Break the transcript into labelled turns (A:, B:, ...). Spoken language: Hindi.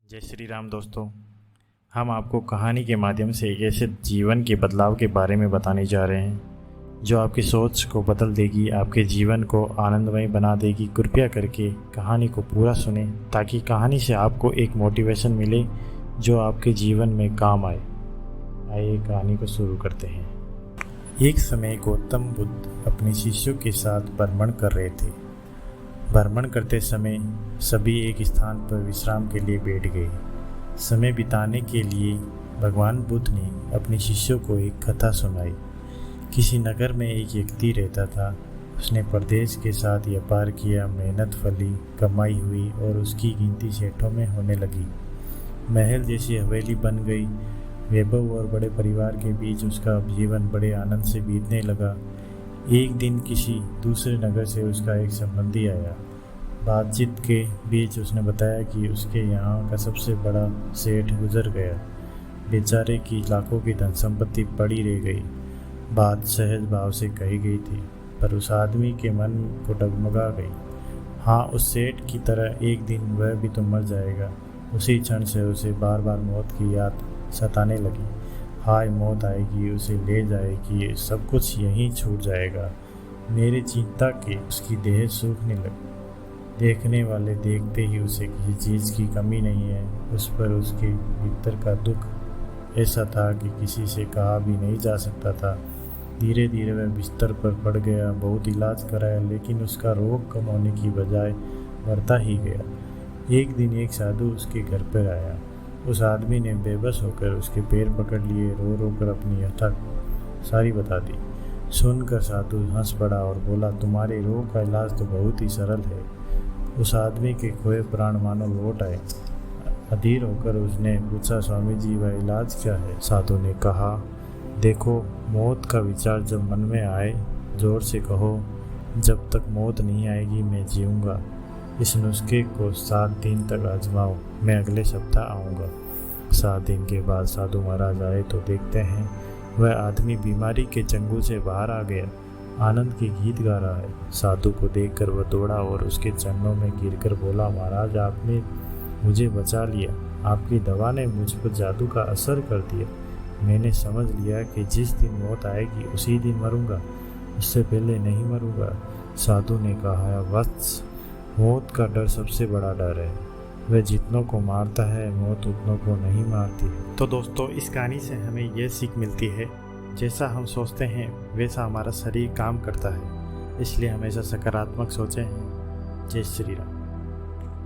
A: जय श्री राम दोस्तों। हम आपको कहानी के माध्यम से एक ऐसे जीवन के बदलाव के बारे में बताने जा रहे हैं जो आपकी सोच को बदल देगी, आपके जीवन को आनंदमय बना देगी। कृपया करके कहानी को पूरा सुने ताकि कहानी से आपको एक मोटिवेशन मिले जो आपके जीवन में काम आए। आइए कहानी को शुरू करते हैं। एक समय गौतम बुद्ध अपने शिष्यों के साथ भ्रमण कर रहे थे। भ्रमण करते समय सभी एक स्थान पर विश्राम के लिए बैठ गए। समय बिताने के लिए भगवान बुद्ध ने अपने शिष्यों को एक कथा सुनाई। किसी नगर में एक व्यक्ति रहता था। उसने परदेश के साथ व्यापार किया, मेहनत फली, कमाई हुई और उसकी गिनती सेठों में होने लगी। महल जैसी हवेली बन गई। वैभव और बड़े परिवार के बीच उसका जीवन बड़े आनंद से बीतने लगा। एक दिन किसी दूसरे नगर से उसका एक संबंधी आया। बातचीत के बीच उसने बताया कि उसके यहाँ का सबसे बड़ा सेठ गुजर गया। बेचारे की लाखों की धन संपत्ति पड़ी रह गई। बात सहज भाव से कही गई थी, पर उस आदमी के मन को डगमगा गई। हाँ, उस सेठ की तरह एक दिन वह भी तो मर जाएगा। उसी क्षण से उसे बार बार मौत की याद सताने लगी। हाय, मौत आएगी, उसे ले जाएगी, सब कुछ यहीं छूट जाएगा। मेरी चिंता के उसकी देह सूखने लगी। देखने वाले देखते ही उसे किसी चीज़ की कमी नहीं है। उस पर उसके भीतर का दुख ऐसा था कि किसी से कहा भी नहीं जा सकता था। धीरे धीरे वह बिस्तर पर पड़ गया। बहुत इलाज कराया, लेकिन उसका रोग कम होने की बजाय बढ़ता ही गया। एक दिन एक साधु उसके घर पर आया। उस आदमी ने बेबस होकर उसके पैर पकड़ लिए, रो रो कर अपनी यथा सारी बता दी। सुनकर साधु हंस पड़ा और बोला, तुम्हारे रोग का इलाज तो बहुत ही सरल है। उस आदमी के खोए प्राण मानो लौट आए। अधीर होकर उसने पूछा, स्वामी जी, वह इलाज क्या है? साधु ने कहा, देखो, मौत का विचार जब मन में आए, जोर से कहो, जब तक मौत नहीं आएगी मैं जीऊँगा। इस नुस्खे को 7 दिन तक आजमाओ। मैं अगले सप्ताह आऊँगा। 7 दिन के बाद साधु महाराज आए तो देखते हैं वह आदमी बीमारी के चंगुल से बाहर आ गया, आनंद के गीत गा रहा है। साधु को देखकर वह दौड़ा और उसके चरणों में गिरकर बोला, महाराज, आपने मुझे बचा लिया। आपकी दवा ने मुझ पर जादू का असर कर दिया। मैंने समझ लिया कि जिस दिन मौत आएगी उसी दिन मरूंगा, उससे पहले नहीं मरूंगा। साधु ने कहा, वत्स, मौत का डर सबसे बड़ा डर है। वह जितनों को मारता है, मौत उतनों को नहीं मारती। तो दोस्तों, इस कहानी से हमें यह सीख मिलती है, जैसा हम सोचते हैं वैसा हमारा शरीर काम करता है। इसलिए हमेशा सकारात्मक सोचें। जय श्री राम।